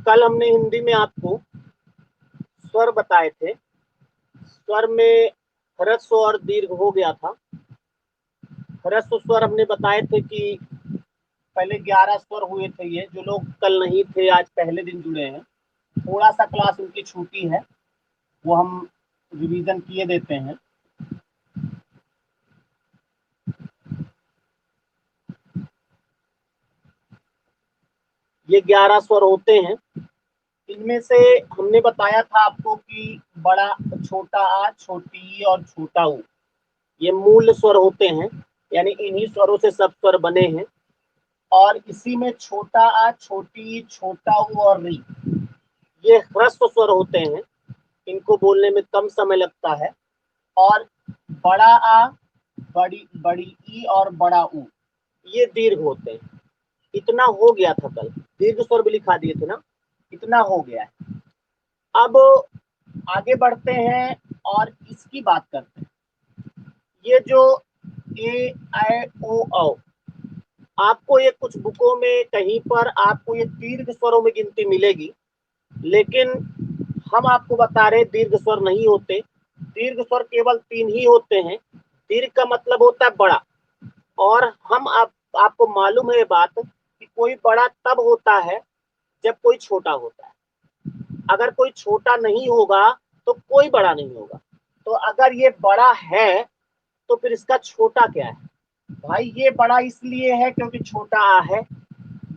कल हमने हिंदी में आपको स्वर बताए थे। स्वर में ह्रस्व और दीर्घ हो गया था। ह्रस्व स्वर हमने बताए थे कि पहले 11 स्वर हुए थे। ये जो लोग कल नहीं थे, आज पहले दिन जुड़े हैं, थोड़ा सा क्लास उनकी छूटी है, वो हम रिवीजन किए देते हैं। ये 11 स्वर होते हैं। इनमें से हमने बताया था आपको कि बड़ा, छोटा आ, छोटी ई और छोटा ऊ ये मूल स्वर होते हैं, यानी इन्हीं स्वरों से सब स्वर बने हैं। और इसी में छोटा आ, छोटी ई, छोटा ऊ और री ये ह्रस्व स्वर होते हैं। इनको बोलने में कम समय लगता है। और बड़ा आ, बड़ी बड़ी ई और बड़ा ऊ ये दीर्घ होते हैं। इतना हो गया था कल, दीर्घ स्वर भी लिखा दिए थे ना, इतना हो गया है। अब आगे बढ़ते हैं और इसकी बात करते हैं। ये जो ए आई ओ औ, आपको ये कुछ बुकों में कहीं पर आपको ये दीर्घ स्वरों में गिनती मिलेगी, लेकिन हम आपको बता रहे दीर्घ स्वर नहीं होते। दीर्घ स्वर केवल 3 ही होते हैं। दीर्घ का मतलब होता है बड़ा। और आपको मालूम है ये बात कि कोई बड़ा तब होता है जब कोई छोटा होता है। अगर कोई छोटा नहीं होगा तो कोई बड़ा नहीं होगा। तो अगर ये बड़ा है तो फिर इसका छोटा क्या है? भाई ये बड़ा इसलिए है क्योंकि छोटा आ है,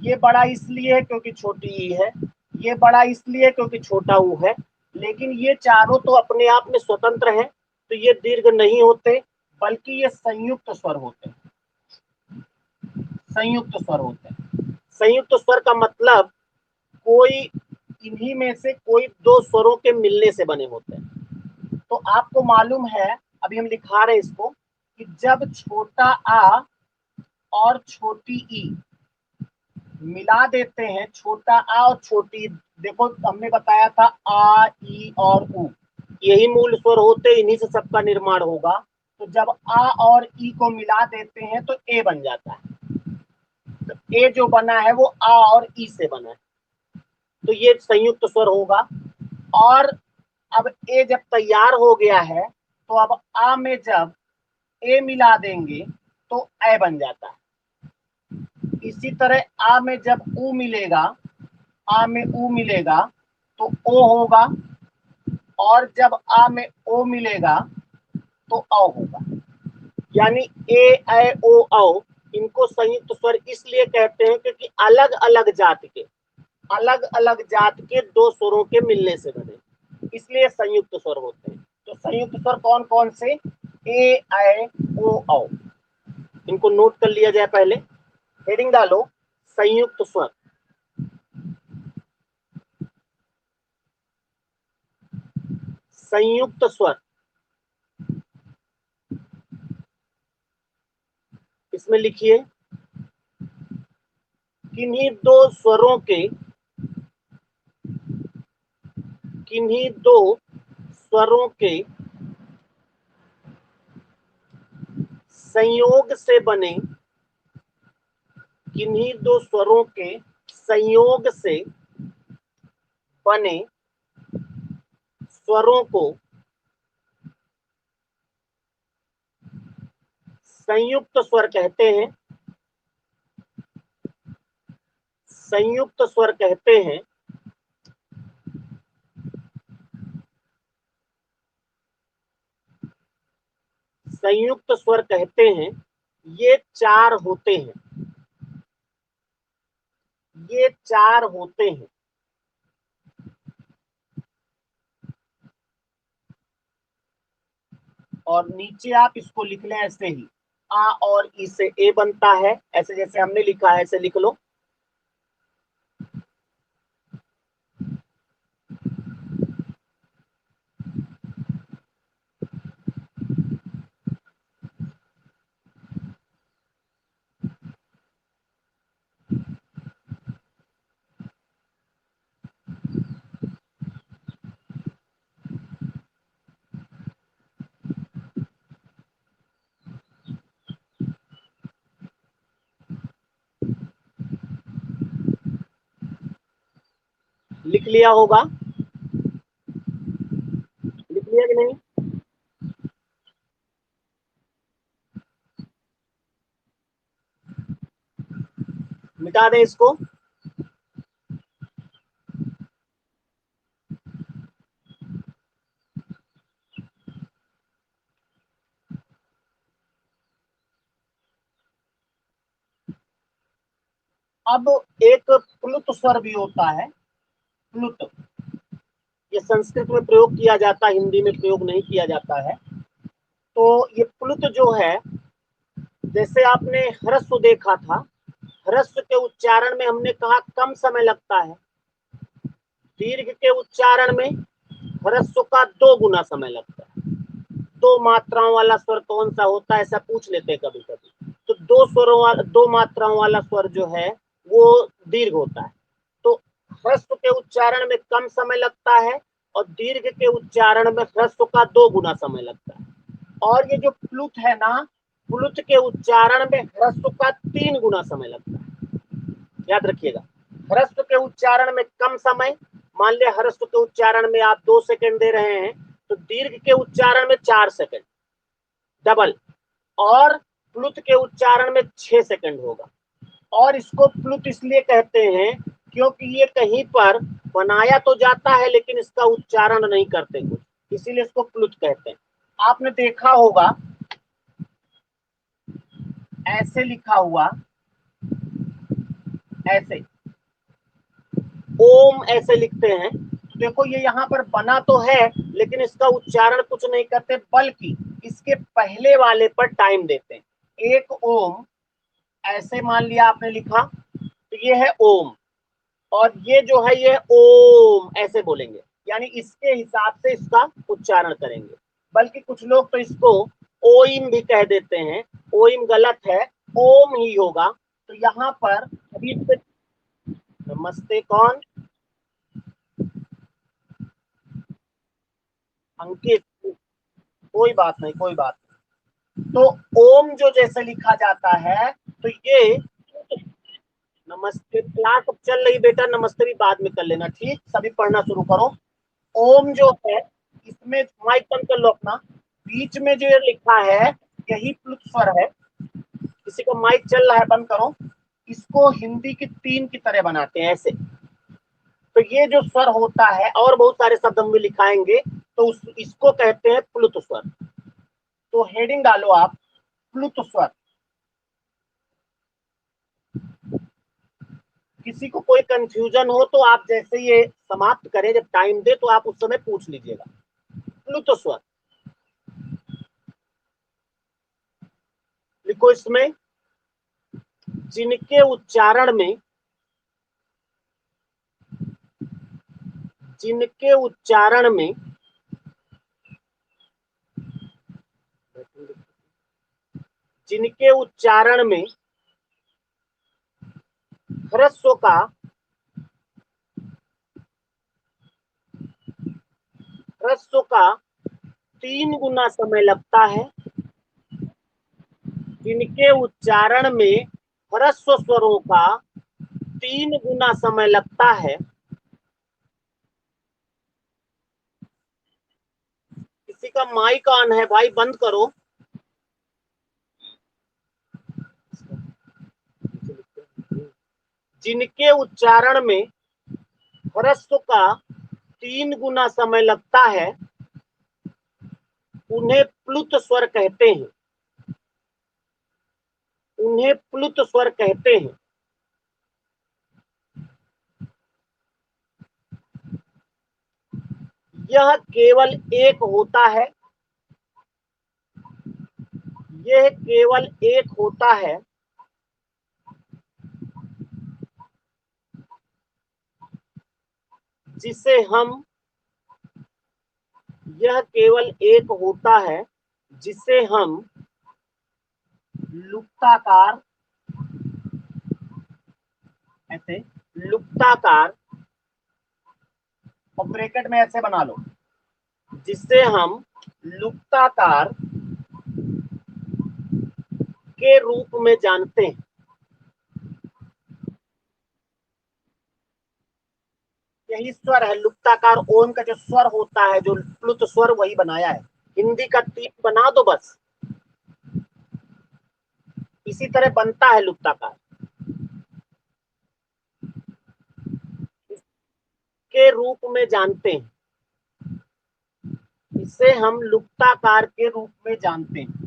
ये बड़ा इसलिए है क्योंकि छोटी ई है, ये बड़ा इसलिए क्योंकि छोटा ऊ है। लेकिन ये चारों तो अपने आप में स्वतंत्र हैं, तो ये दीर्घ नहीं होते, बल्कि ये संयुक्त स्वर होते हैं। संयुक्त स्वर होते हैं। संयुक्त स्वर का मतलब कोई इन्हीं में से कोई दो स्वरों के मिलने से बने होते हैं। तो आपको मालूम है, अभी हम लिखा रहे इसको, कि जब छोटा आ और छोटी ई मिला देते हैं, छोटा आ और छोटी, देखो हमने बताया था आ, ई और उ यही मूल स्वर होते, इन्हीं से सबका निर्माण होगा। तो जब आ और ई को मिला देते हैं तो ए बन जाता है। तो ए जो बना है वो आ और ई से बना है, तो ये संयुक्त स्वर होगा। और अब ए जब तैयार हो गया है तो अब आ में जब ए मिला देंगे तो ए बन जाता है। इसी तरह आ में जब ऊ मिलेगा, आ में ऊ मिलेगा तो ओ होगा, और जब आ में ओ मिलेगा तो औ होगा। यानी ए ऐ ओ औ इनको संयुक्त स्वर इसलिए कहते हैं क्योंकि अलग अलग अलग जात के दो स्वरों के मिलने से बने, इसलिए संयुक्त स्वर होते हैं। तो संयुक्त स्वर कौन कौन से? ए ऐ ओ औ। इनको नोट कर लिया जाए। पहले हेडिंग डालो संयुक्त स्वर। संयुक्त स्वर, इसमें लिखिए किन्हीं दो स्वरों के, किन्हीं दो स्वरों के संयोग से बने, किन्हीं दो स्वरों के संयोग से बने स्वरों को संयुक्त स्वर कहते हैं। संयुक्त स्वर कहते हैं। संयुक्त स्वर कहते हैं। ये चार होते हैं। ये चार होते हैं। और नीचे आप इसको लिख लें ऐसे ही, आ और ई से ए बनता है, ऐसे जैसे हमने लिखा है ऐसे लिख लो। लिख लिया होगा, लिख लिया कि नहीं? मिटा दें इसको। अब एक प्लुत स्वर भी होता है, प्लुत। ये संस्कृत में प्रयोग किया जाता है, हिंदी में प्रयोग नहीं किया जाता है। तो ये प्लुत जो है, जैसे आपने ह्रस्व देखा था, ह्रस्व के उच्चारण में हमने कहा कम समय लगता है, दीर्घ के उच्चारण में ह्रस्व का 2 गुना समय लगता है। 2 मात्राओं वाला स्वर कौन सा होता है, ऐसा पूछ लेते हैं कभी कभी। तो 2 स्वरों वाला, 2 मात्राओं वाला स्वर जो है वो दीर्घ होता है। तो ह्रस्व के उच्चारण में कम समय लगता है और दीर्घ के उच्चारण में ह्रस्व का 2 गुना समय लगता है। और ये जो प्लुत है ना, प्लुत के उच्चारण में ह्रस्व का 3 गुना समय लगता है। याद रखिएगा, ह्रस्व के उच्चारण में कम समय, मान लिया ह्रस्व के उच्चारण में आप 2 सेकंड दे रहे हैं, तो दीर्घ के उच्चारण में 4 सेकंड, डबल। और प्लुत के उच्चारण में 6 सेकंड होगा। और इसको प्लुत इसलिए कहते हैं क्योंकि ये कहीं पर बनाया तो जाता है लेकिन इसका उच्चारण नहीं करते कुछ, इसीलिए इसको प्लुत कहते हैं। आपने देखा होगा ऐसे लिखा हुआ, ऐसे ओम ऐसे लिखते हैं। देखो ये यहाँ पर बना तो है लेकिन इसका उच्चारण कुछ नहीं करते, बल्कि इसके पहले वाले पर टाइम देते हैं। एक ओम ऐसे मान लिया आपने लिखा, तो ये है ओम, और ये जो है ये ओम ऐसे बोलेंगे, यानी इसके हिसाब से इसका उच्चारण करेंगे। बल्कि कुछ लोग तो इसको ओइम भी कह देते हैं, ओइम गलत है, ओम ही होगा। तो यहाँ पर अभी नमस्ते कौन, अंकित, कोई बात नहीं, कोई बात नहीं। तो ओम जो जैसे लिखा जाता है, तो ये नमस्ते, क्लास अब चल रही बेटा, नमस्ते भी बाद में कर लेना, ठीक? सभी पढ़ना शुरू करो। ओम जो है, इसमें माइक बंद कर लो अपना, बीच में जो लिखा है यही प्लुत स्वर है। किसी को माइक चल रहा है बंद करो। इसको हिंदी की 3 की तरह बनाते हैं ऐसे। तो ये जो स्वर होता है, और बहुत सारे शब्द हम भी लिखाएंगे, तो इसको कहते हैं प्लुत स्वर। तो हेडिंग डालो आप, प्लुत स्वर। किसी को कोई कंफ्यूजन हो तो आप जैसे ये समाप्त करें, जब टाइम दे तो आप उस समय पूछ लीजिएगा। प्लुत स्वर लिखो इसमें, जिनके उच्चारण में, जिनके उच्चारण में जिनके उच्चारण में ह्रस्व का, ह्रस्व का 3 गुना समय लगता है, जिनके उच्चारण में ह्रस्व स्वरों का 3 गुना समय लगता है। किसी का माइक ऑन है भाई, बंद करो। जिनके उच्चारण में ह्रस्व का 3 गुना समय लगता है, उन्हें प्लुत स्वर कहते हैं, उन्हें प्लुत स्वर कहते हैं। यह केवल एक होता है, यह केवल एक होता है जिसे हम, यह केवल एक होता है जिसे हम लुप्ताकार, ऐसे लुप्ताकार, और ब्रैकेट में ऐसे बना लो, जिसे हम लुप्ताकार के रूप में जानते हैं। यही स्वर है, लुप्ताकार ओम का जो स्वर होता है, जो प्लुत स्वर, वही बनाया है। हिंदी का 3 बना दो बस, इसी तरह बनता है लुप्ताकार। के रूप में जानते हैं, इसे हम लुप्ताकार के रूप में जानते हैं।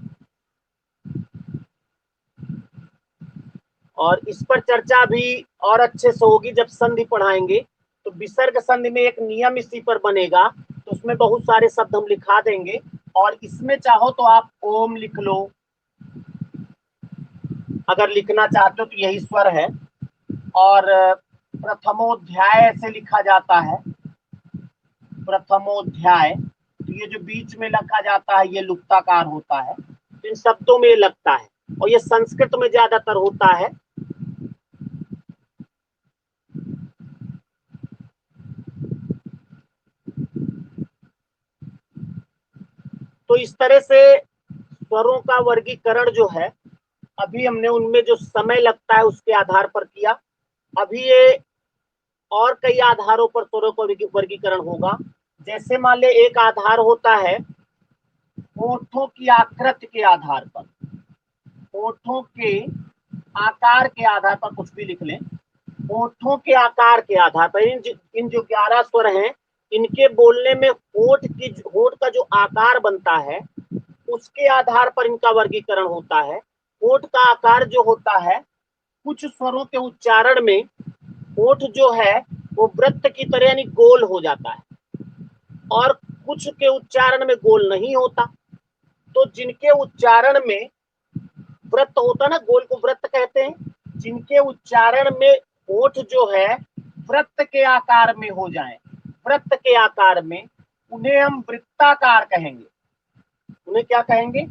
और इस पर चर्चा भी और अच्छे से होगी जब संधि पढ़ाएंगे। तो विसर्ग संधि में एक नियम इसी पर बनेगा, तो उसमें बहुत सारे शब्द हम लिखा देंगे। और इसमें चाहो तो आप ओम लिख लो, अगर लिखना चाहते हो तो यही स्वर है। और प्रथमोध्याय से लिखा जाता है, प्रथमोध्याय। तो ये जो बीच में लिखा जाता है ये लुप्ताकार होता है। तो इन शब्दों में लगता है, और ये संस्कृत में ज्यादातर होता है। तो इस तरह से स्वरों का वर्गीकरण जो है, अभी हमने उनमें जो समय लगता है उसके आधार पर किया। अभी ये और कई आधारों पर स्वरों का वर्गीकरण होगा। जैसे मान ले एक आधार होता है होठों की आकृति के आधार पर, होठों के आकार के आधार पर, कुछ भी लिख लें, होठों के आकार के आधार पर। इन जो 11 स्वर हैं, इनके बोलने में होठ का जो आकार बनता है उसके आधार पर इनका वर्गीकरण होता है। होठ का आकार जो होता है, कुछ स्वरों के उच्चारण में होठ जो है वो वृत्त की तरह यानी गोल हो जाता है, और कुछ के उच्चारण में गोल नहीं होता। तो जिनके उच्चारण में वृत्त होता ना, गोल को वृत्त कहते हैं, जिनके उच्चारण में होठ जो है वृत्त के आकार में हो जाए, वृत्त के आकार में, उन्हें हम वृत्ताकार कहेंगे। उन्हें क्या कहेंगे?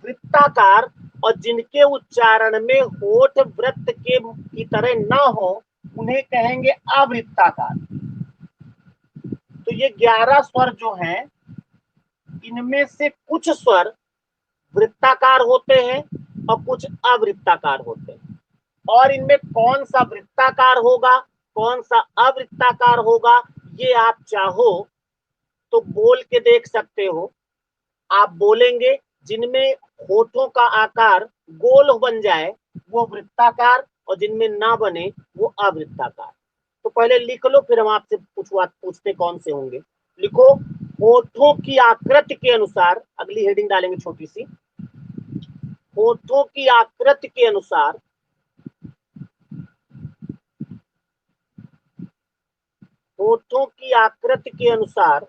वृत्ताकार। और जिनके उच्चारण में होठ वृत्त के की तरह ना हो, उन्हें कहेंगे अवृत्ताकार। तो ये 11 स्वर जो हैं, इनमें से कुछ स्वर वृत्ताकार होते हैं और कुछ अवृत्ताकार होते हैं। और इनमें कौन सा वृत्ताकार होगा, कौन सा अवृत्ताकार होगा, ये आप चाहो तो बोल के देख सकते हो। आप बोलेंगे, जिनमें होठों का आकार गोल बन जाए वो वृत्ताकार, और जिनमें ना बने वो अवृत्ताकार। तो पहले लिख लो, फिर हम आपसे पूछते कौन से होंगे। लिखो, होठों की आकृति के अनुसार, अगली हेडिंग डालेंगे छोटी सी, होठों की आकृति के अनुसार, होठों की आकृति के अनुसार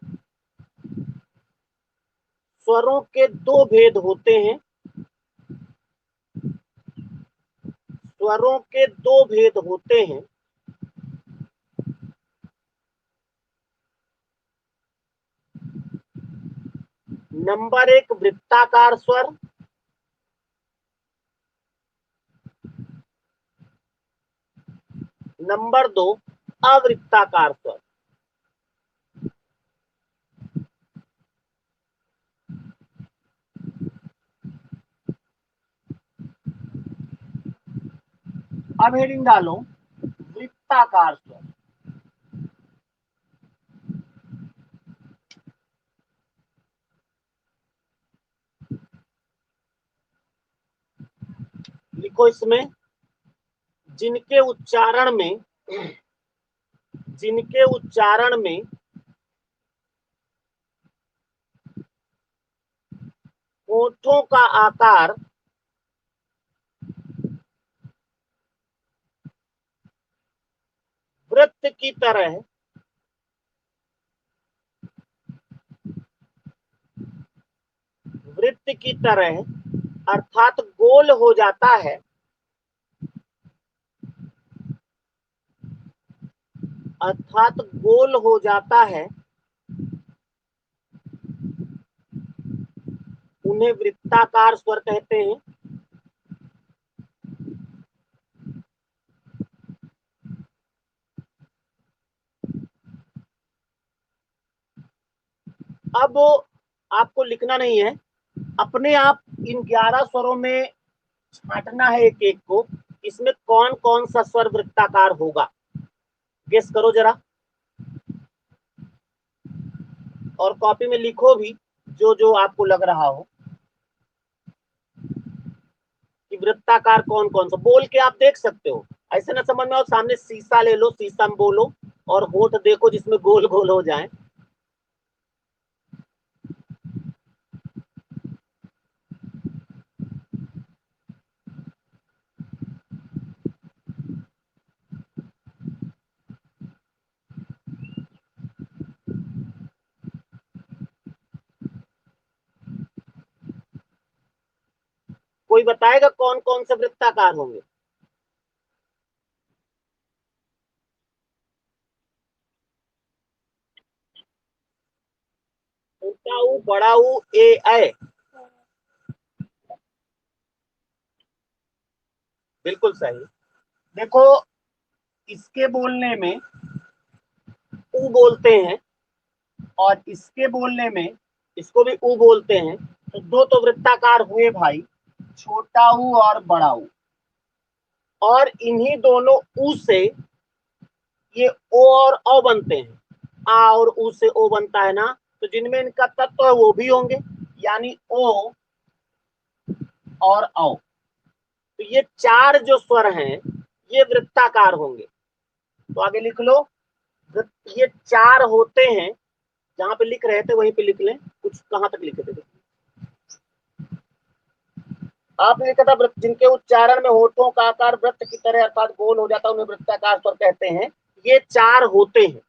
स्वरों के 2 भेद होते हैं। स्वरों के 2 भेद होते हैं। नंबर 1 वृत्ताकार स्वर, नंबर 2 अवृत्ताकार स्वर। अब हेडिंग डालो वृत्ताकार स्वर। लिखो इसमें, जिनके उच्चारण में, जिनके उच्चारण में होठों का आकार वृत्त की तरह, वृत्त की तरह अर्थात गोल हो जाता है, अर्थात गोल हो जाता है, उन्हें वृत्ताकार स्वर कहते हैं। अब आपको लिखना नहीं है, अपने आप इन 11 स्वरों में छांटना है एक एक को, इसमें कौन कौन सा स्वर वृत्ताकार होगा, गेस करो जरा। और कॉपी में लिखो भी जो जो आपको लग रहा हो कि वृत्ताकार कौन कौन सा, बोल के आप देख सकते हो। ऐसे ना समझ में आओ, सामने शीशा ले लो, शीशा में बोलो और होठ देखो जिसमें गोल गोल हो जाए। कोई बताएगा कौन कौन से वृत्ताकार होंगे? छोटा ऊ, बड़ा ऊ, ए बिल्कुल सही। देखो, इसके बोलने में ऊ बोलते हैं और इसके बोलने में इसको भी ऊ बोलते हैं। तो दो तो वृत्ताकार हुए भाई, छोटा ऊ और बड़ा ऊ। और इन्हीं दोनों ऊ से ये ओ और औ बनते हैं। आ और ऊ से ओ बनता है ना, तो जिनमें इनका तत्व है वो भी होंगे, यानी ओ और औ। तो ये चार जो स्वर हैं ये वृत्ताकार होंगे। तो आगे लिख लो, ये चार होते हैं। जहां पे लिख रहे थे वहीं पे लिख लें। कुछ कहां तक लिखे थे आपने? लिखा था वृत्त जिनके उच्चारण में होठों का आकार वृत्त की तरह अर्थात गोल हो जाता है उन्हें वृत्ताकार स्वर कहते हैं। ये चार होते हैं,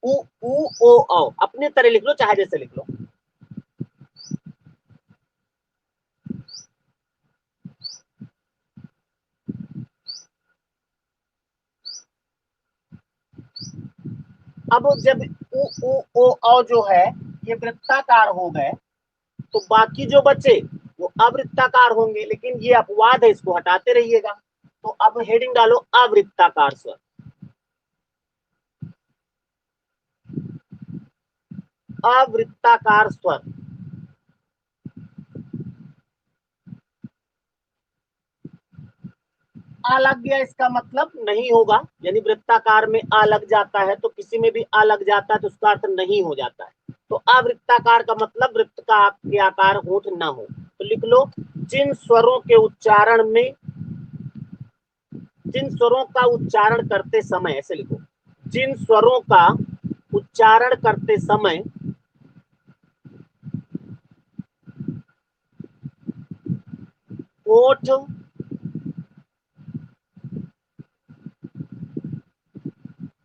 उ ऊ ओ औ। अपने तरह लिख लो, चाहे जैसे लिख लो। अब जब उ ऊ ओ औ जो है ये वृत्ताकार हो गए, तो बाकी जो बचे वो अवृत्ताकार होंगे। लेकिन ये अपवाद है, इसको हटाते रहिएगा। तो अब हेडिंग डालो अवृत्ताकार स्वर। अवृत्ताकार स्वर। आ लग गया इसका मतलब नहीं होगा, यानी वृत्ताकार में आ लग जाता है तो किसी में भी आ लग जाता है तो उसका अर्थ नहीं हो जाता है। तो अवृत्ताकार का मतलब वृत्त का के आकार होठ ना हो। तो लिख लो, जिन स्वरों के उच्चारण में, जिन स्वरों का उच्चारण करते समय, ऐसे लिखो, जिन स्वरों का उच्चारण करते समय होठ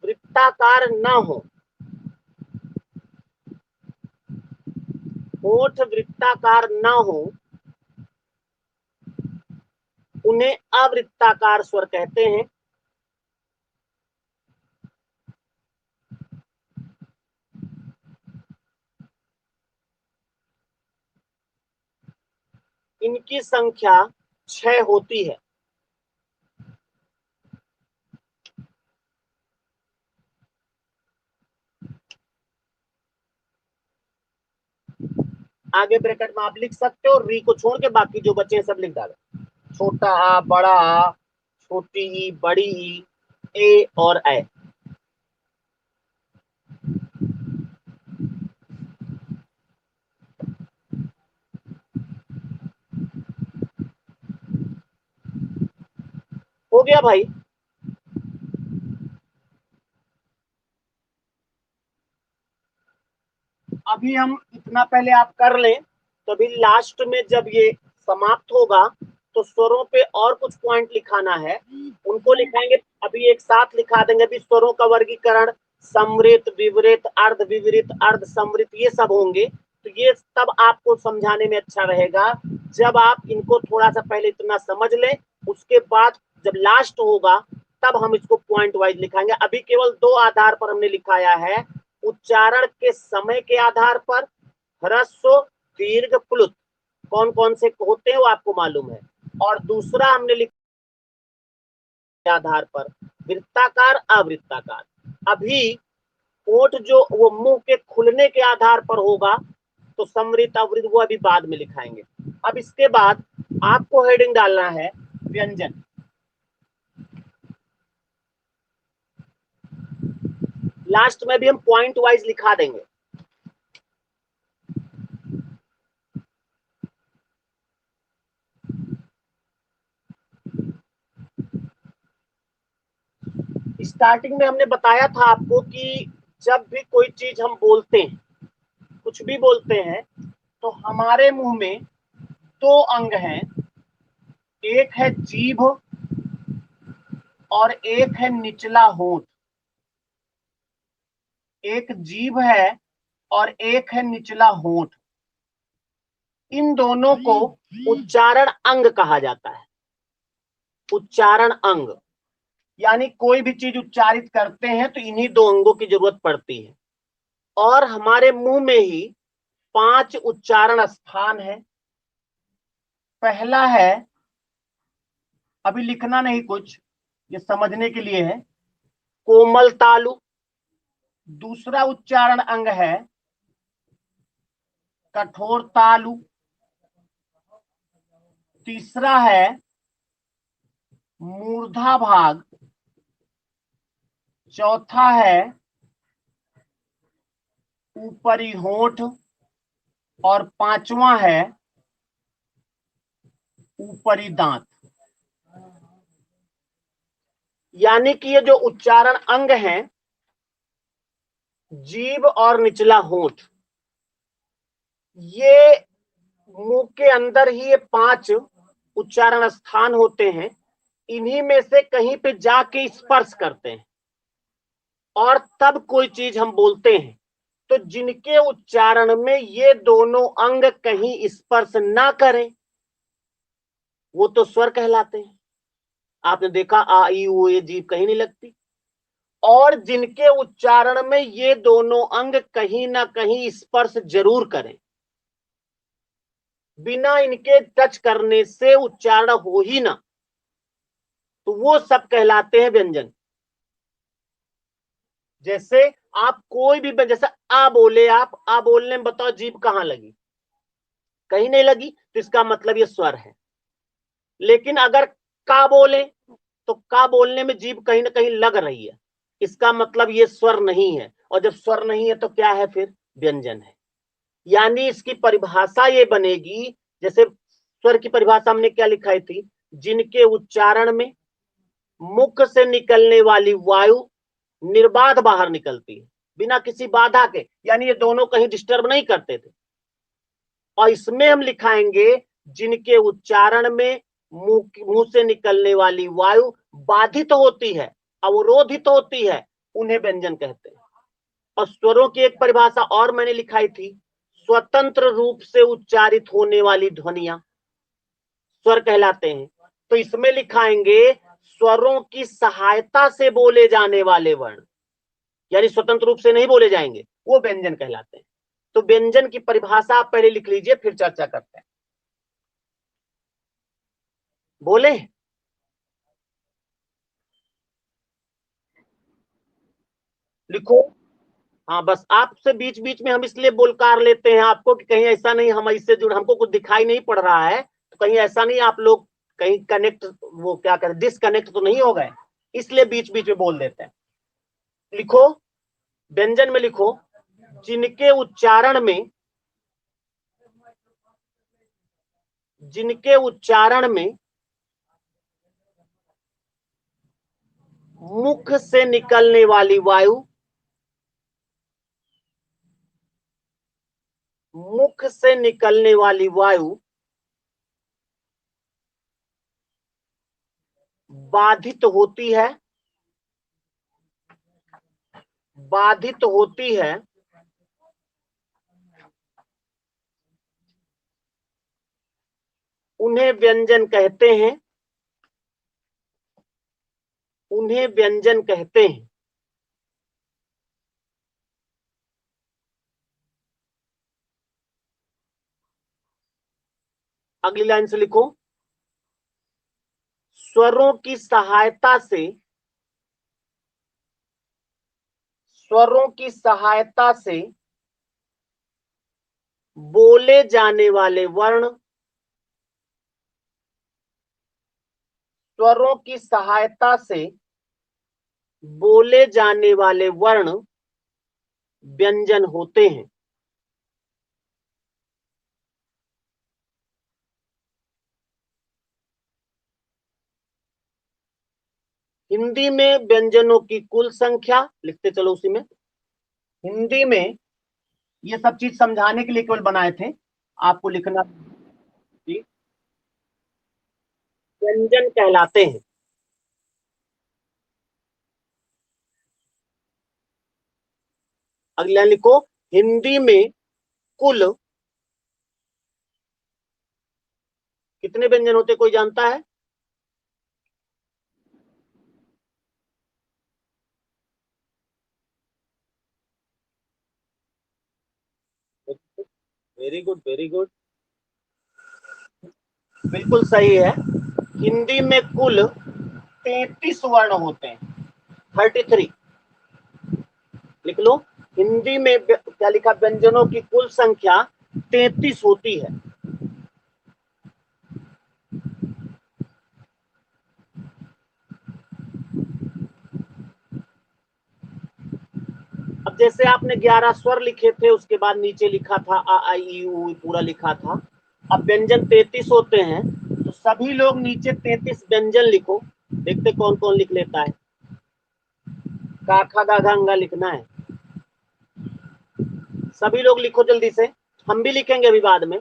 वृत्ताकार न हो, होठ वृत्ताकार न हो, उन्हें अवृत्ताकार स्वर कहते हैं। इनकी संख्या 6 होती है। आगे ब्रैकेट में आप लिख सकते हो, री को छोड़ के बाकी जो बचे हैं सब लिख डालो। छोटा आ, बड़ा आ, छोटी ई, बड़ी ई, ए और ऐ। हो गया भाई। अभी हम इतना पहले आप कर लें, तो अभी लास्ट में जब ये समाप्त होगा तो स्वरों पे और कुछ पॉइंट लिखाना है, उनको लिखाएंगे। अभी एक साथ लिखा देंगे। अभी स्वरों का वर्गीकरण समृत, विवृत, अर्ध विवृत, अर्ध समृत, ये सब होंगे। तो ये तब आपको समझाने में अच्छा रहेगा जब आप इनको थोड़ा सा पहले इतना समझ लें। उसके बाद जब लास्ट होगा तब हम इसको पॉइंट वाइज लिखाएंगे। अभी केवल दो आधार पर हमने लिखाया है, उच्चारण के समय के आधार पर ह्रस्व, दीर्घ, प्लुत कौन कौन से होते हैं वो आपको मालूम है। और दूसरा हमने लिखा आधार पर वृत्ताकार, अवृत्ताकार। अभी होठ जो वो मुंह के खुलने के आधार पर होगा तो समृत, अवृत वो अभी बाद में लिखाएंगे। अब इसके बाद आपको हेडिंग डालना है व्यंजन। लास्ट में भी हम पॉइंट वाइज लिखा देंगे। स्टार्टिंग में हमने बताया था आपको कि जब भी कोई चीज हम बोलते हैं, कुछ भी बोलते हैं, तो हमारे मुंह में दो अंग हैं, एक है जीभ और एक है निचला होंठ। एक जीभ है और एक है निचला होंठ। इन दोनों को उच्चारण अंग कहा जाता है। उच्चारण अंग यानी कोई भी चीज उच्चारित करते हैं तो इन्हीं दो अंगों की जरूरत पड़ती है। और हमारे मुंह में ही 5 उच्चारण स्थान है। पहला है, अभी लिखना नहीं कुछ, ये समझने के लिए है, कोमल तालु। दूसरा उच्चारण अंग है कठोर तालु। तीसरा है मूर्धा भाग। चौथा है ऊपरी होंठ। और पांचवा है ऊपरी दांत। यानी कि ये जो उच्चारण अंग हैं, जीभ और निचला होंठ, ये मुंह के अंदर ही ये 5 उच्चारण स्थान होते हैं। इन्हीं में से कहीं पे जाके स्पर्श करते हैं और तब कोई चीज हम बोलते हैं। तो जिनके उच्चारण में ये दोनों अंग कहीं स्पर्श ना करें, वो तो स्वर कहलाते हैं। आपने देखा आ ई उ ये जीभ कहीं नहीं लगती। और जिनके उच्चारण में ये दोनों अंग कहीं ना कहीं स्पर्श जरूर करें, बिना इनके टच करने से उच्चारण हो ही ना, तो वो सब कहलाते हैं व्यंजन। जैसे आप कोई भी, जैसे आ बोले, आप आ बोलने में बताओ जीभ कहां लगी? कहीं नहीं लगी, तो इसका मतलब ये स्वर है। लेकिन अगर का बोले, तो का बोलने में जीभ कहीं ना कहीं लग रही है, इसका मतलब ये स्वर नहीं है। और जब स्वर नहीं है तो क्या है? फिर व्यंजन है। यानी इसकी परिभाषा ये बनेगी, जैसे स्वर की परिभाषा हमने क्या लिखाई थी, जिनके उच्चारण में मुख से निकलने वाली वायु निर्बाध बाहर निकलती है, बिना किसी बाधा के, यानी ये दोनों कहीं डिस्टर्ब नहीं करते थे। और इसमें हम लिखाएंगे जिनके उच्चारण में मुंह से निकलने वाली वायु बाधित होती है, अवरोधित होती है, उन्हें व्यंजन कहते हैं। और स्वरों की एक परिभाषा और मैंने लिखाई थी, स्वतंत्र रूप से उच्चारित होने वाली ध्वनियां स्वर कहलाते हैं। तो इसमें लिखाएंगे स्वरों की सहायता से बोले जाने वाले वर्ण, यानी स्वतंत्र रूप से नहीं बोले जाएंगे, वो व्यंजन कहलाते हैं। तो व्यंजन की परिभाषा आप पहले लिख लीजिए, फिर चर्चा करते हैं। बोले लिखो। हाँ, बस आपसे बीच बीच में हम इसलिए बोलकार लेते हैं आपको कि कहीं ऐसा नहीं हम इससे जुड़, हमको कुछ दिखाई नहीं पड़ रहा है, तो कहीं ऐसा नहीं आप लोग कहीं कनेक्ट, वो क्या कहते, डिसकनेक्ट तो नहीं हो गए, इसलिए बीच बीच में बोल देते हैं। लिखो, व्यंजन में लिखो, जिनके उच्चारण में, जिनके उच्चारण में मुख से निकलने वाली वायु, मुख से निकलने वाली वायु बाधित होती है, बाधित होती है, उन्हें व्यंजन कहते हैं, उन्हें व्यंजन कहते हैं। अगली लाइन से लिखो, स्वरों की सहायता से, स्वरों की सहायता से बोले जाने वाले वर्ण, स्वरों की सहायता से बोले जाने वाले वर्ण व्यंजन होते हैं। हिंदी में व्यंजनों की कुल संख्या, लिखते चलो उसी में। हिंदी में ये सब चीज समझाने के लिए केवल बनाए थे, आपको लिखना। जी, व्यंजन कहलाते हैं। अगला लिखो, हिंदी में कुल कितने व्यंजन होते, कोई जानता है? वेरी गुड, वेरी गुड, बिल्कुल सही है। हिंदी में कुल 33 वर्ण होते हैं, 33। लिख लो, हिंदी में क्या लिखा, व्यंजनों की कुल संख्या 33 होती है। अब जैसे आपने 11 स्वर लिखे थे, उसके बाद नीचे लिखा था आ आई ई ऊ, पूरा लिखा था। अब व्यंजन 33 होते हैं, तो सभी लोग नीचे 33 व्यंजन लिखो, देखते कौन कौन लिख लेता है। का खा गा घा अंगा लिखना है, सभी लोग लिखो जल्दी से, हम भी लिखेंगे अभी बाद में।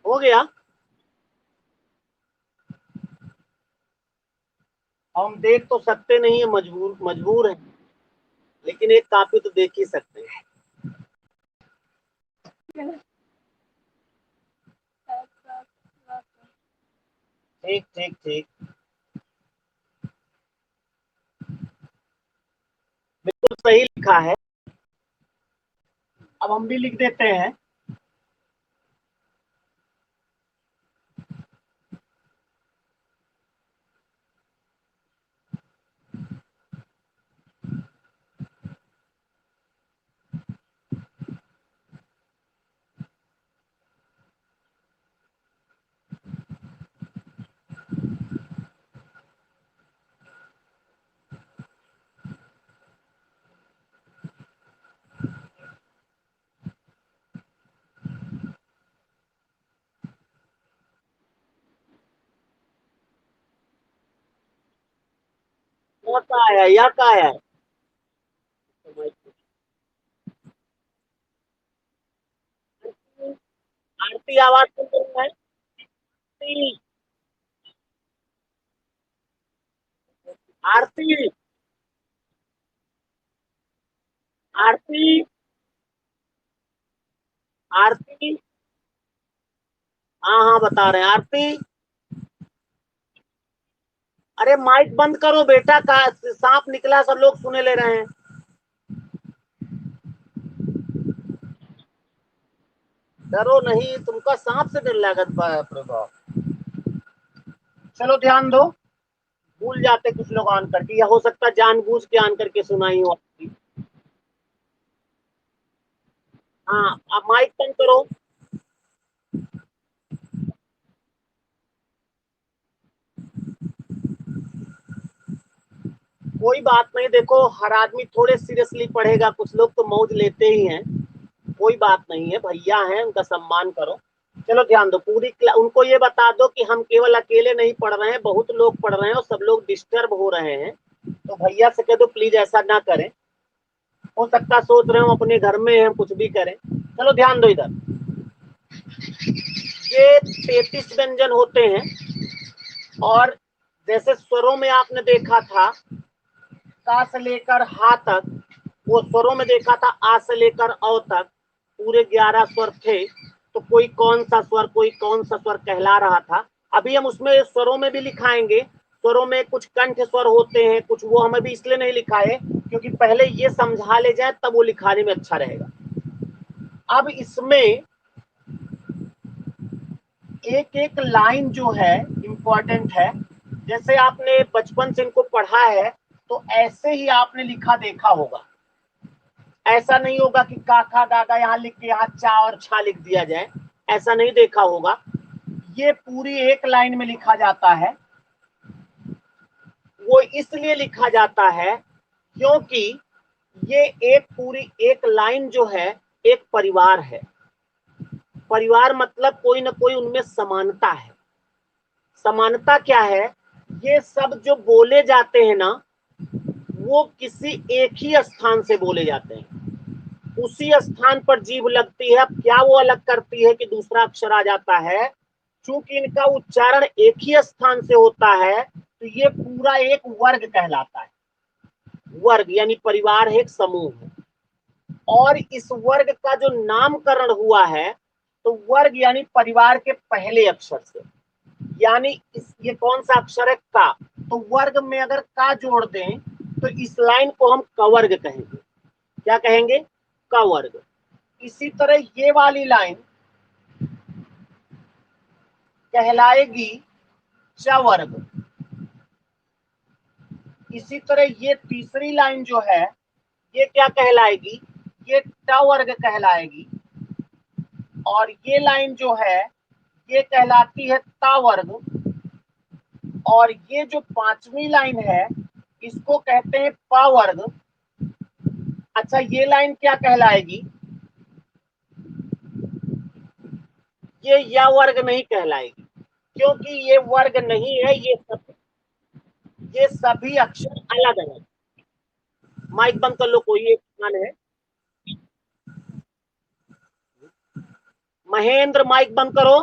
हो गया। हम देख तो सकते नहीं है, मजबूर मजबूर है, लेकिन एक कापी तो देख ही सकते हैं। ठीक ठीक ठीक, बिल्कुल सही लिखा है। अब हम भी लिख देते हैं। यह का आया, यह का आया है? आरती आवाज सुन रही है? आरती, आरती, आरती, आरती। हाँ हाँ, बता रहे हैं, आरती। अरे माइक बंद करो बेटा, का सांप निकला, सब लोग सुने ले रहे हैं। डरो नहीं, तुमको सांप से डर लागत प्रभाव। चलो ध्यान दो, भूल जाते कुछ लोग ऑन करके, या हो सकता है जानबूझ के ऑन करके सुनाई हो। हाँ, आप माइक बंद करो। कोई बात नहीं, देखो हर आदमी थोड़े सीरियसली पढ़ेगा, कुछ लोग तो मौज लेते ही हैं। कोई बात नहीं है, भैया हैं, उनका सम्मान करो। चलो ध्यान दो, उनको ये बता दो कि हम केवल अकेले नहीं पढ़ रहे हैं, बहुत लोग पढ़ रहे हैं और सब लोग डिस्टर्ब हो रहे हैं, तो भैया से कह दो प्लीज ऐसा ना करें। हो सकता सोच रहे हो अपने घर में हम कुछ भी करें। चलो ध्यान दो इधर, ये 33 व्यंजन होते हैं, और जैसे स्वरों में आपने देखा था का से लेकर हा तक, वो स्वरों में देखा था आ से लेकर औ तक, पूरे 11 स्वर थे। तो कोई कौन सा स्वर कोई कौन सा स्वर कहला रहा था, अभी हम उसमें स्वरों में भी लिखाएंगे। स्वरों में कुछ कंठ स्वर होते हैं, कुछ वो हमें भी इसलिए नहीं लिखाए क्योंकि पहले ये समझा ले जाए तब वो लिखाने में अच्छा रहेगा। अब इसमें एक एक लाइन जो है इंपॉर्टेंट है। जैसे आपने बचपन से इनको पढ़ा है तो ऐसे ही आपने लिखा देखा होगा। ऐसा नहीं होगा कि का खा गा गा यहाँ लिख के यहाँ चा और छा लिख दिया जाए, ऐसा नहीं देखा होगा। ये पूरी एक लाइन में लिखा जाता है। वो इसलिए लिखा जाता है क्योंकि ये एक पूरी एक लाइन जो है एक परिवार है। परिवार मतलब कोई ना कोई उनमें समानता है। समानता क्या है, ये सब जो बोले जाते हैं ना, वो किसी एक ही स्थान से बोले जाते हैं। उसी स्थान पर जीभ लगती है। अब क्या वो अलग करती है कि दूसरा अक्षर आ जाता है, चूंकि इनका उच्चारण एक ही स्थान से होता है तो ये पूरा एक वर्ग कहलाता है। वर्ग यानी परिवार है, एक समूह है। और इस वर्ग का जो नामकरण हुआ है, तो वर्ग यानी परिवार के पहले अक्षर से, यानी ये कौन सा अक्षर है, का। तो वर्ग में अगर का जोड़ दें तो इस लाइन को हम कवर्ग कहेंगे। क्या कहेंगे, कवर्ग। इसी तरह ये वाली लाइन कहलाएगी चवर्ग। इसी तरह ये तीसरी लाइन जो है ये क्या कहलाएगी, ये टवर्ग कहलाएगी। और ये लाइन जो है ये कहलाती है तावर्ग। और ये जो पांचवी लाइन है इसको कहते हैं पावर्ग। अच्छा, ये लाइन क्या कहलाएगी, ये या वर्ग नहीं कहलाएगी, क्योंकि ये वर्ग नहीं है, ये सभी अक्षर अलग अलग। माइक बंद कर लो, कोई एक मान है। महेंद्र माइक बंद करो।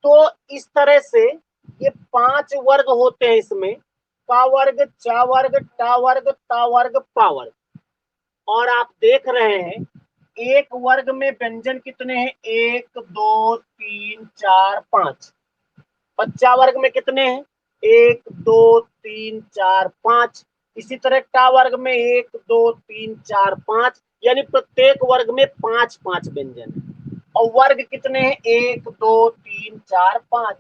तो इस तरह से ये 5 वर्ग होते हैं इसमें, का वर्ग, चा वर्ग, टा वर्ग, ता वर्ग, पा वर्ग। और आप देख रहे हैं एक वर्ग में व्यंजन कितने हैं, 1 2 3 4 5। बच्चा वर्ग में कितने हैं, 1 2 3 4 5। इसी तरह टा वर्ग में 1 2 3 4 5, यानी प्रत्येक वर्ग में 5 5 व्यंजन है। और वर्ग कितने हैं, 1 2 3 4 5।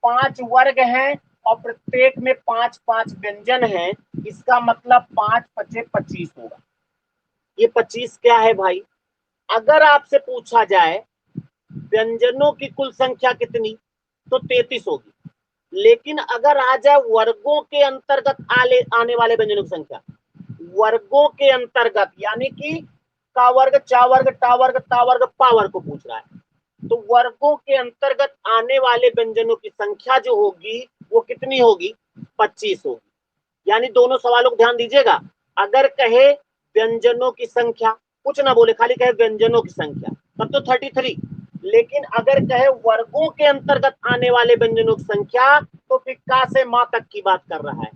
5 वर्ग हैं और प्रत्येक में 5 5 व्यंजन हैं। इसका मतलब 5 5 25 होगा। ये 25 क्या है भाई, अगर आपसे पूछा जाए व्यंजनों की कुल संख्या कितनी, तो 33 होगी। लेकिन अगर आ जाए वर्गों के अंतर्गत आने वाले व्यंजनों की संख्या, वर्गों के अंतर्गत यानी कि का वर्ग, चा वर्ग, टा वर्ग, ता वर्ग, पा वर्ग को पूछ रहा है, तो वर्गों के अंतर्गत आने वाले व्यंजनों की संख्या जो होगी वो कितनी होगी, 25 होगी। यानी दोनों सवालों को ध्यान दीजिएगा। अगर कहे व्यंजनों की संख्या, कुछ ना बोले, खाली कहे व्यंजनों की संख्या, तब तो 33। लेकिन अगर कहे वर्गों के अंतर्गत आने वाले व्यंजनों की संख्या, तो फिर का से मां तक की बात कर रहा है,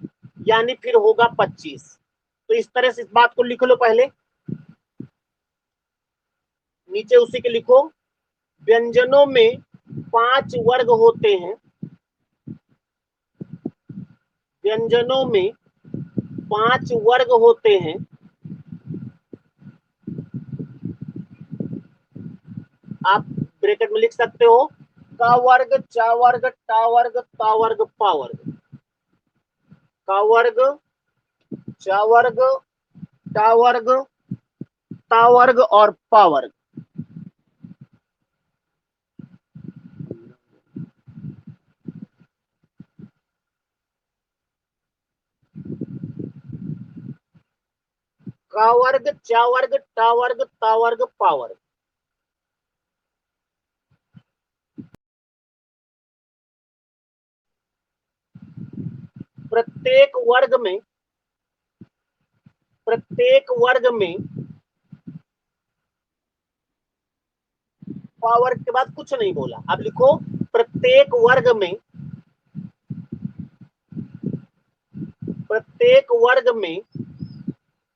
यानी फिर होगा 25। तो इस तरह से इस बात को लिख लो पहले, नीचे उसी के लिखो। व्यंजनों में 5 वर्ग होते हैं। व्यंजनों में 5 वर्ग होते हैं। आप ब्रैकेट में लिख सकते हो, का वर्ग, चा वर्ग, टा वर्ग, ता वर्ग, पा वर्ग। का वर्ग, चा वर्ग, टा वर्ग, ता वर्ग और पा वर्ग। का वर्ग, चा वर्ग, टा वर्ग, ता वर्ग, पा वर्ग। प्रत्येक वर्ग में पावर के बाद कुछ नहीं बोला। अब लिखो प्रत्येक वर्ग में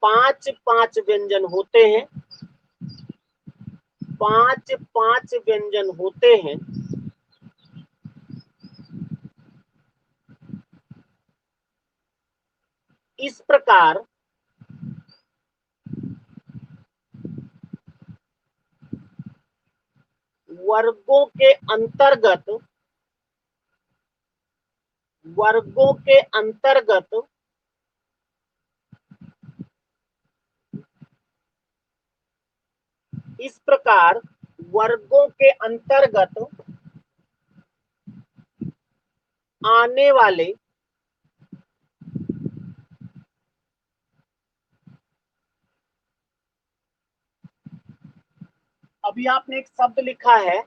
5-5 व्यंजन होते हैं। 5-5 व्यंजन होते हैं। इस प्रकार वर्गों के अंतर्गत इस प्रकार वर्गों के अंतर्गत आने वाले अभी आपने एक शब्द लिखा है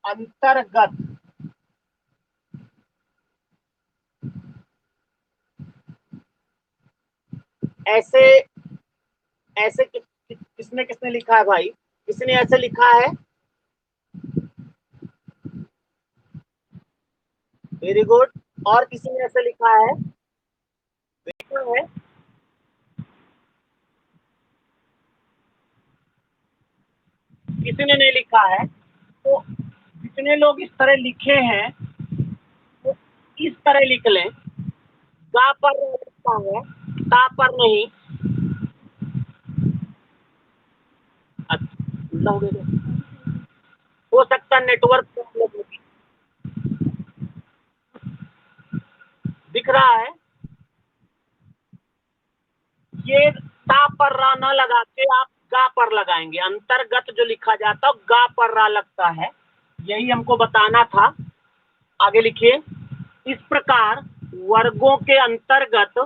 अंतर्गत। ऐसे ऐसे किसने किसने लिखा है भाई? किसने ऐसे लिखा है? Very good. और किसी ने ऐसे लिखा है? है किसी ने नहीं लिखा है। तो जितने लोग इस तरह लिखे हैं तो इस तरह लिख लें, गा पर लिखता है, ता पर नहीं। अच्छा हो सकता नेटवर्क प्रॉब्लम होगी। दिख रहा है? ये ता पर रा ना लगा के आप गा पर लगाएंगे। अंतर्गत जो लिखा जाता है गा पर रा लगता है। यही हमको बताना था। आगे लिखिए। इस प्रकार वर्गों के अंतर्गत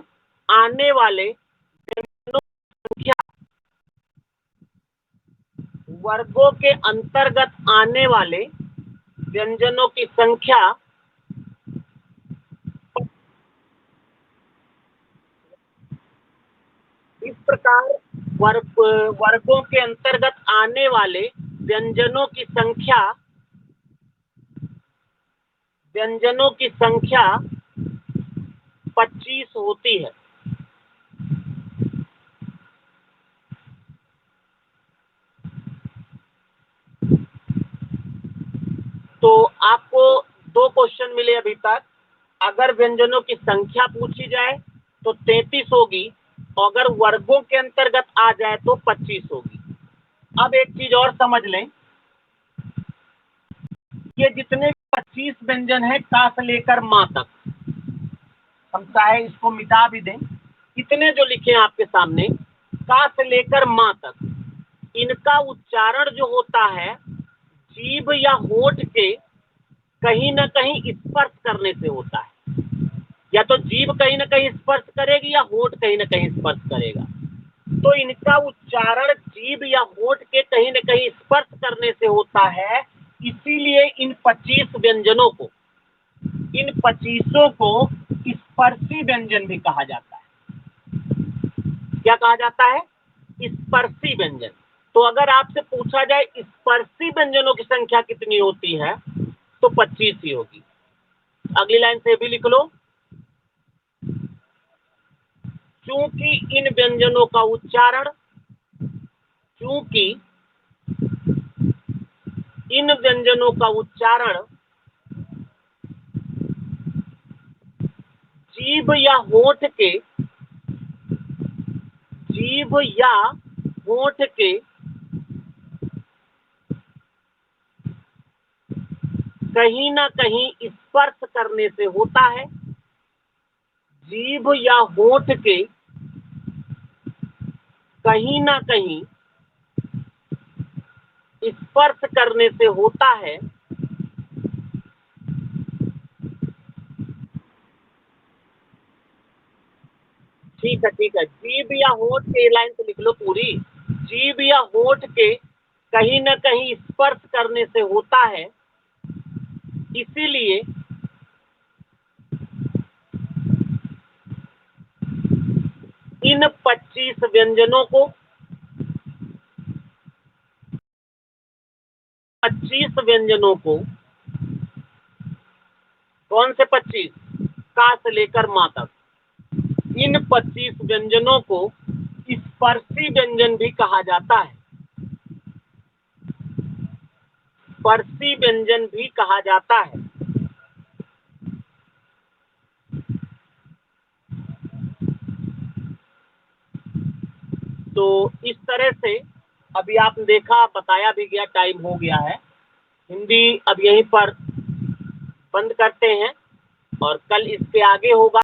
आने वाले व्यंजनों की संख्या, वर्गों के अंतर्गत आने वाले व्यंजनों की संख्या इस प्रकार वर्गों के अंतर्गत आने वाले व्यंजनों की संख्या 25 होती है। तो आपको 2 क्वेश्चन मिले अभी तक। अगर व्यंजनों की संख्या पूछी जाए तो 33 होगी, अगर वर्गों के अंतर्गत आ जाए तो 25 होगी। अब एक चीज और समझ लें, ये जितने 25 व्यंजन है का से लेकर मां तक, हम चाहे इसको मिटा भी दें, कितने जो लिखे हैं आपके सामने का से लेकर मां तक, इनका उच्चारण जो होता है जीभ या होठ के कहीं ना कहीं स्पर्श करने से होता है। या तो जीभ कहीं ना कहीं स्पर्श करेगी या होठ कहीं ना कहीं स्पर्श करेगा। तो इनका उच्चारण जीभ या होठ के कहीं ना कहीं स्पर्श करने से होता है। इसीलिए इन 25 व्यंजनों को, इन 25 को स्पर्शी व्यंजन भी कहा जाता है। क्या कहा जाता है? स्पर्शी व्यंजन। तो अगर आपसे पूछा जाए स्पर्शी व्यंजनों की संख्या कितनी होती है तो 25 ही होगी। अगली लाइन से भी लिख लो। चूंकि इन व्यंजनों का उच्चारण, चूंकि इन व्यंजनों का उच्चारण जीभ या होठ के कहीं ना कहीं स्पर्श करने से होता है। जीभ या होठ के कहीं ना कहीं स्पर्श करने से होता है। ठीक है। जीभ या होठ के लाइन तो लिख लो पूरी। जीभ या होठ के कहीं ना कहीं स्पर्श करने से होता है। इसीलिए इन 25 व्यंजनों को 25 व्यंजनों को कौन से 25? का से लेकर मां तक। इन 25 व्यंजनों को स्पर्शी व्यंजन भी कहा जाता है। स्पर्शी व्यंजन भी कहा जाता है। तो इस तरह से अभी आपने देखा, बताया भी गया, टाइम हो गया है। हिंदी अब यहीं पर बंद करते हैं और कल इसके आगे होगा।